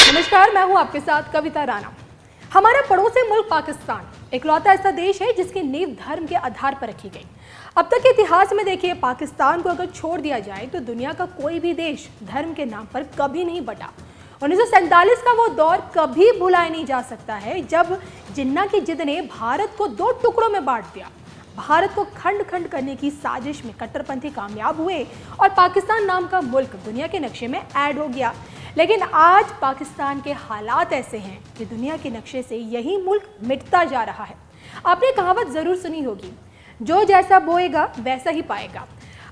नमस्कार, मैं हूं आपके साथ कविता राणा। हमारा पड़ोसी मुल्क पाकिस्तान इकलौता ऐसा देश है जिसकी नींव धर्म के आधार पर रखी गई। अब तक के इतिहास में देखिए, पाकिस्तान को अगर छोड़ दिया जाए तो दुनिया का कोई भी देश धर्म के नाम पर कभी नहीं बटा। 1947 का वो दौर कभी भुलाया नहीं जा सकता है जब जिन्ना की जिद ने भारत को दो टुकड़ों में बांट दिया। भारत को खंड खंड करने की साजिश में कट्टरपंथी कामयाब हुए और पाकिस्तान नाम का मुल्क दुनिया के नक्शे में ऐड हो गया। लेकिन आज पाकिस्तान के हालात ऐसे हैं कि दुनिया के नक्शे से यही मुल्क मिटता जा रहा है। आपने कहावत जरूर सुनी होगी, जो जैसा बोएगा वैसा ही पाएगा।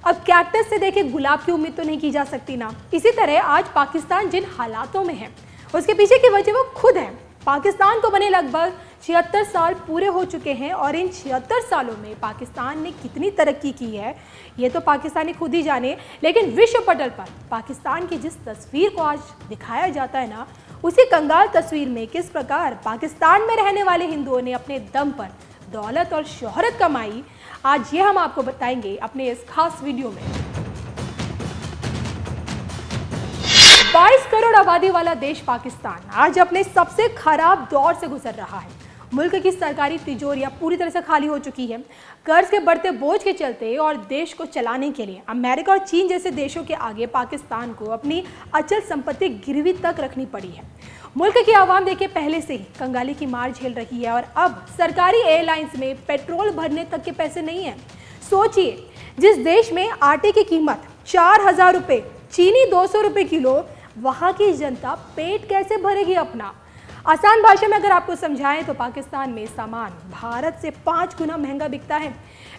अब कैक्टस से देखे गुलाब की उम्मीद तो नहीं की जा सकती ना। इसी तरह आज पाकिस्तान जिन हालातों में है उसके पीछे की वजह वो खुद है। पाकिस्तान को बने लगभग 76 साल पूरे हो चुके हैं और इन 76 सालों में पाकिस्तान ने कितनी तरक्की की है ये तो पाकिस्तानी खुद ही जाने। लेकिन विश्व पटल पर पाकिस्तान की जिस तस्वीर को आज दिखाया जाता है ना, उसी कंगाल तस्वीर में किस प्रकार पाकिस्तान में रहने वाले हिंदुओं ने अपने दम पर दौलत और शोहरत कमाई, आज ये हम आपको बताएंगे अपने इस खास वीडियो में। 22 करोड़ आबादी वाला देश पाकिस्तान आज अपने सबसे खराब दौर से गुजर रहा है। मुल्क की सरकारी तिजोरियां पूरी तरह से खाली हो चुकी है। कर्ज के बढ़ते बोझ के चलते और देश को चलाने के लिए अमेरिका और चीन जैसे देशों के आगे पाकिस्तान को अपनी अचल संपत्ति गिरवी तक रखनी पड़ी है। मुल्क की आवाम देखिए पहले से ही कंगाली की मार झेल रही है और अब सरकारी एयरलाइंस में पेट्रोल भरने तक के पैसे नहीं हैं। सोचिए, जिस देश में आटे की कीमत 4000 रुपये, चीनी 200 रुपये किलो, वहाँ की जनता पेट कैसे भरेगी अपना। आसान भाषा में अगर आपको समझाएं तो पाकिस्तान में सामान भारत से 5 गुना महंगा बिकता है।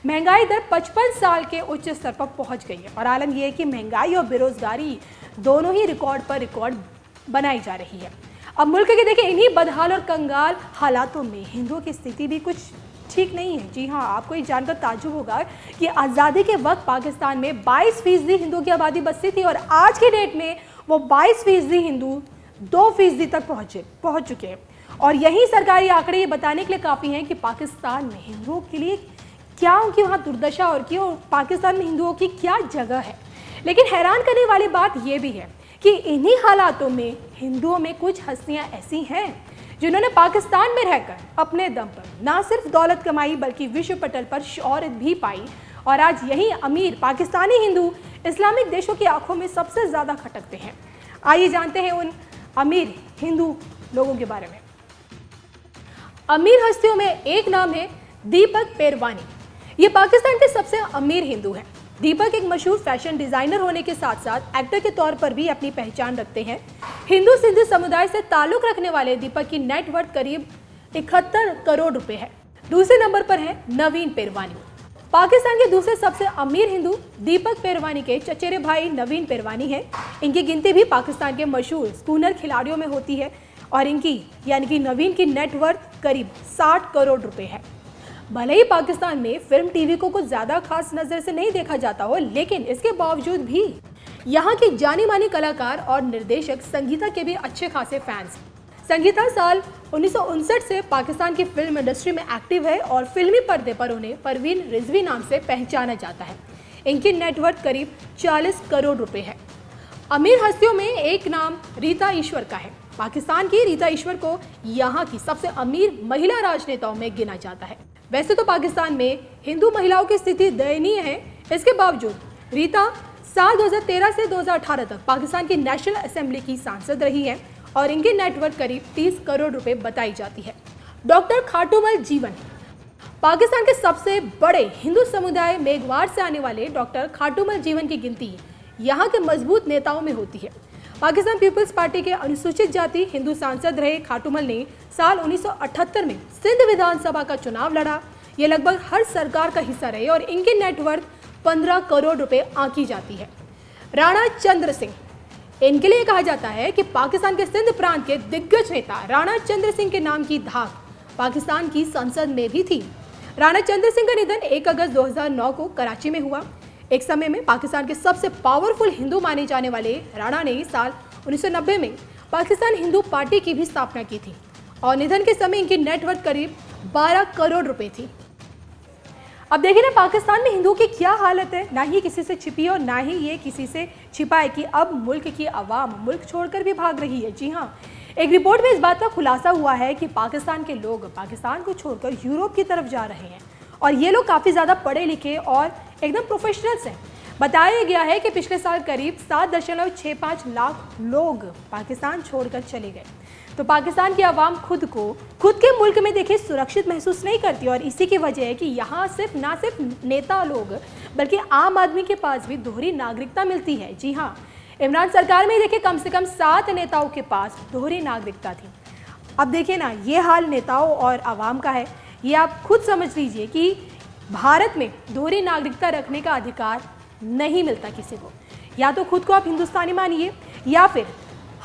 महंगाई दर 55 साल के उच्च स्तर पर पहुंच गई है और आलम यह है कि महंगाई और बेरोजगारी दोनों ही रिकॉर्ड पर रिकॉर्ड बनाई जा रही है। अब मुल्क के देखिए इन्हीं बदहाल और कंगाल हालातों में हिंदुओं की स्थिति भी कुछ ठीक नहीं है। जी हाँ, आपको ये जानकर ताज्जुब होगा कि आज़ादी के वक्त पाकिस्तान में 22% हिंदुओं की आबादी बसती थी और आज की डेट में वो 22% हिंदू 2% तक पहुंच चुके हैं। और यही सरकारी आंकड़े ये बताने के लिए काफ़ी हैं कि पाकिस्तान में हिंदुओं के लिए क्या उनकी वहाँ दुर्दशा और की, और पाकिस्तान में हिंदुओं की क्या जगह है। लेकिन हैरान करने वाली बात ये भी है कि इन्हीं हालातों में हिंदुओं में कुछ हस्तियाँ ऐसी हैं जिन्होंने पाकिस्तान में रहकर अपने दम पर ना सिर्फ दौलत कमाई बल्कि विश्व पटल पर शोहरत भी पाई। और आज यही अमीर पाकिस्तानी हिंदू इस्लामिक देशों की आंखों में सबसे ज़्यादा खटकते हैं। आइए जानते हैं उन अमीर हिंदू लोगों के बारे में। अमीर हस्तियों में एक नाम है दीपक पेरवानी। ये पाकिस्तान के सबसे अमीर हिंदू हैं। दीपक एक मशहूर फैशन डिजाइनर होने के साथ साथ एक्टर के तौर पर भी अपनी पहचान रखते हैं। हिंदू सिंधी समुदाय से ताल्लुक रखने वाले दीपक की नेट वर्थ करीब 71 करोड़ रुपए है। दूसरे नंबर पर है नवीन पेरवानी। पाकिस्तान के दूसरे सबसे अमीर हिंदू दीपक पेरवानी के चचेरे भाई नवीन पेरवानी हैं। इनकी गिनती भी पाकिस्तान के मशहूर स्कूनर खिलाड़ियों में होती है और इनकी यानी कि नवीन की नेटवर्थ करीब 60 करोड़ रुपए है। भले ही पाकिस्तान में फिल्म टीवी को कुछ ज़्यादा खास नज़र से नहीं देखा जाता हो, लेकिन इसके बावजूद भी यहाँ की जानी मानी कलाकार और निर्देशक संगीता के भी अच्छे खासे फैंस। संगीता साल 1959 से पाकिस्तान की फिल्म इंडस्ट्री में एक्टिव है और फिल्मी पर्दे पर उन्हें परवीन रिजवी नाम से पहचाना जाता है। इनकी नेटवर्थ करीब 40 करोड़ रुपए है। अमीर हस्तियों में एक नाम रीता ईश्वर का है। पाकिस्तान की रीता ईश्वर को यहाँ की सबसे अमीर महिला राजनेताओं में गिना जाता है। वैसे तो पाकिस्तान में हिंदू महिलाओं की स्थिति दयनीय है, इसके बावजूद रीता साल 2013 से 2018 तक पाकिस्तान की नेशनल असेंबली की सांसद रही है और इनकी नेटवर्थ करीब 30 करोड़ रुपए बताई जाती है। डॉक्टर खाटूमल जीवन। पाकिस्तान के सबसे बड़े हिंदू समुदाय मेघवार से आने वाले डॉक्टर खाटूमल जीवन की गिनती यहाँ के मजबूत नेताओं में होती है। पाकिस्तान पीपल्स पार्टी के अनुसूचित जाति हिंदू सांसद रहे खाटूमल ने साल 1978 में सिंध विधानसभा का चुनाव लड़ा। ये लगभग हर सरकार का हिस्सा रहे और इनकी नेटवर्थ 15 करोड़ रुपए आंकी जाती है। राणा चंद्र सिंह, इनके लिए कहा जाता है कि पाकिस्तान के सिंध प्रांत के दिग्गज नेता राणा चंद्र सिंह के नाम की धाक पाकिस्तान की संसद में भी थी। राणा चंद्र सिंह का निधन 1 अगस्त 2009 को कराची में हुआ। एक समय में पाकिस्तान के सबसे पावरफुल हिंदू माने जाने वाले राणा ने साल 1990 में पाकिस्तान हिंदू पार्टी की भी स्थापना की थी और निधन के समय इनकी नेटवर्थ करीब 12 करोड़ रुपए थी। अब देखिए ना, पाकिस्तान में हिंदुओं की क्या हालत है। ना ही किसी से छिपी और ना ही ये किसी से छिपा है कि अब मुल्क की आवाम मुल्क छोड़कर भी भाग रही है। जी हाँ, एक रिपोर्ट में इस बात का खुलासा हुआ है कि पाकिस्तान के लोग पाकिस्तान को छोड़कर यूरोप की तरफ जा रहे हैं और ये लोग काफ़ी ज़्यादा पढ़े लिखे और एकदम प्रोफेशनल्स हैं। बताया गया है कि पिछले साल करीब 7.65 लाख लोग पाकिस्तान छोड़कर चले गए। तो पाकिस्तान की आवाम खुद के मुल्क में देखिए सुरक्षित महसूस नहीं करती और इसी की वजह है कि यहाँ ना सिर्फ नेता लोग बल्कि आम आदमी के पास भी दोहरी नागरिकता मिलती है। जी हाँ, इमरान सरकार में देखिए कम से कम 7 नेताओं के पास दोहरी नागरिकता थी। अब देखिए ना, ये हाल नेताओं और आवाम का है। ये आप खुद समझ लीजिए कि भारत में दोहरी नागरिकता रखने का अधिकार नहीं मिलता किसी को। या तो खुद को आप हिंदुस्तानी मानिए या फिर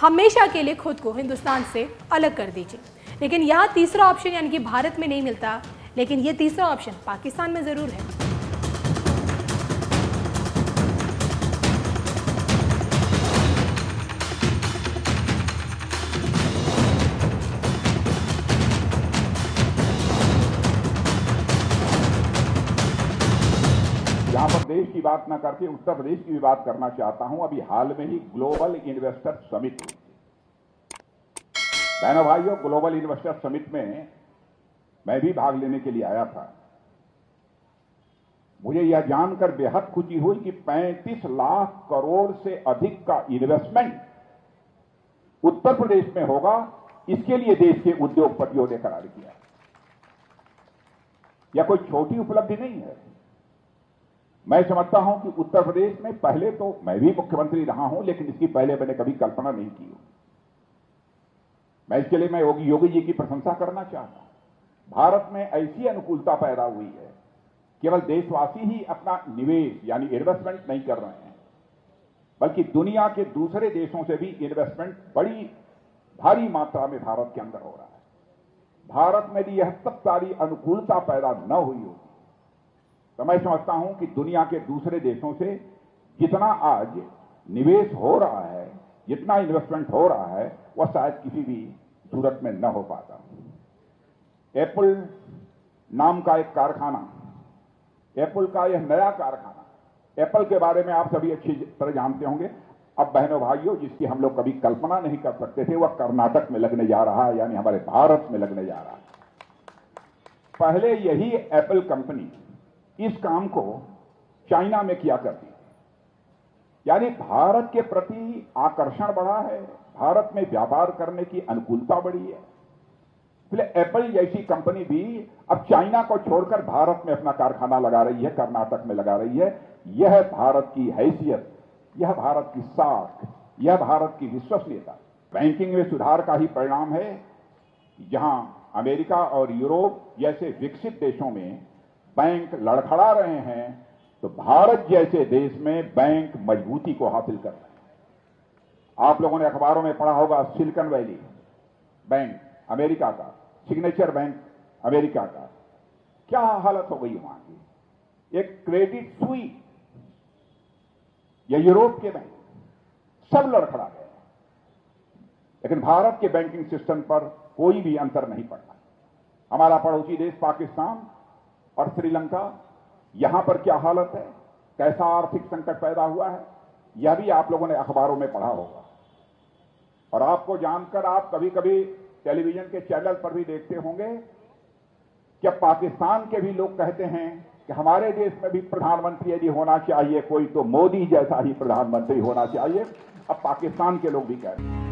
हमेशा के लिए खुद को हिंदुस्तान से अलग कर दीजिए। लेकिन यहाँ तीसरा ऑप्शन यानी कि भारत में नहीं मिलता, लेकिन ये तीसरा ऑप्शन पाकिस्तान में ज़रूर है। यहाँ पर देश की बात ना करके उत्तर प्रदेश की भी बात करना चाहता हूं। अभी हाल में ही ग्लोबल इन्वेस्टर समिट, बहनों भाइयों, ग्लोबल इन्वेस्टर समिट में मैं भी भाग लेने के लिए आया था। मुझे यह जानकर बेहद खुशी हुई कि 35 लाख करोड़ से अधिक का इन्वेस्टमेंट उत्तर प्रदेश में होगा। इसके लिए देश के उद्योगपतियों ने करार किया। यह कोई छोटी उपलब्धि नहीं है। मैं समझता हूं कि उत्तर प्रदेश में, पहले तो मैं भी मुख्यमंत्री रहा हूं, लेकिन इसकी पहले मैंने कभी कल्पना नहीं की। मैं इसके लिए मैं योगी जी की प्रशंसा करना चाहता हूं। भारत में ऐसी अनुकूलता पैदा हुई है, केवल देशवासी ही अपना निवेश यानी इन्वेस्टमेंट नहीं कर रहे हैं, बल्कि दुनिया के दूसरे देशों से भी इन्वेस्टमेंट बड़ी भारी मात्रा में भारत के अंदर हो रहा है। भारत में भी यह सब सारी अनुकूलता पैदा न हुई होती तो मैं समझता हूं कि दुनिया के दूसरे देशों से जितना आज निवेश हो रहा है, जितना इन्वेस्टमेंट हो रहा है, वह शायद किसी भी सूरत में न हो पाता। एप्पल नाम का एक कारखाना, एप्पल का यह नया कारखाना, एप्पल के बारे में आप सभी अच्छी तरह जानते होंगे। अब बहनों भाइयों, जिसकी हम लोग कभी कल्पना नहीं कर सकते थे, वह कर्नाटक में लगने जा रहा है, यानी हमारे भारत में लगने जा रहा है। पहले यही एप्पल कंपनी इस काम को चाइना में किया करती थी, यानी भारत के प्रति आकर्षण बढ़ा है, भारत में व्यापार करने की अनुकूलता बढ़ी है। इसलिए एप्पल जैसी कंपनी भी अब चाइना को छोड़कर भारत में अपना कारखाना लगा रही है, कर्नाटक में लगा रही है। यह भारत की हैसियत, यह भारत की साख, यह भारत की विश्वसनीयता, बैंकिंग में सुधार का ही परिणाम है। जहां अमेरिका और यूरोप जैसे विकसित देशों में बैंक लड़खड़ा रहे हैं, तो भारत जैसे देश में बैंक मजबूती को हासिल कर रहे हैं। आप लोगों ने अखबारों में पढ़ा होगा सिलिकॉन वैली बैंक अमेरिका का, सिग्नेचर बैंक अमेरिका का, क्या हालत हो गई वहां की। एक क्रेडिट स्विस या यूरोप के बैंक सब लड़खड़ा गए, लेकिन भारत के बैंकिंग सिस्टम पर कोई भी अंतर नहीं पड़ता। हमारा पड़ोसी देश पाकिस्तान और श्रीलंका, यहां पर क्या हालत है, कैसा आर्थिक संकट पैदा हुआ है, यह भी आप लोगों ने अखबारों में पढ़ा होगा। और आपको जानकर आप कभी कभी टेलीविजन के चैनल पर भी देखते होंगे कि पाकिस्तान के भी लोग कहते हैं कि हमारे देश में भी प्रधानमंत्री यदि होना चाहिए कोई, तो मोदी जैसा ही प्रधानमंत्री होना चाहिए। अब पाकिस्तान के लोग भी कहते हैं।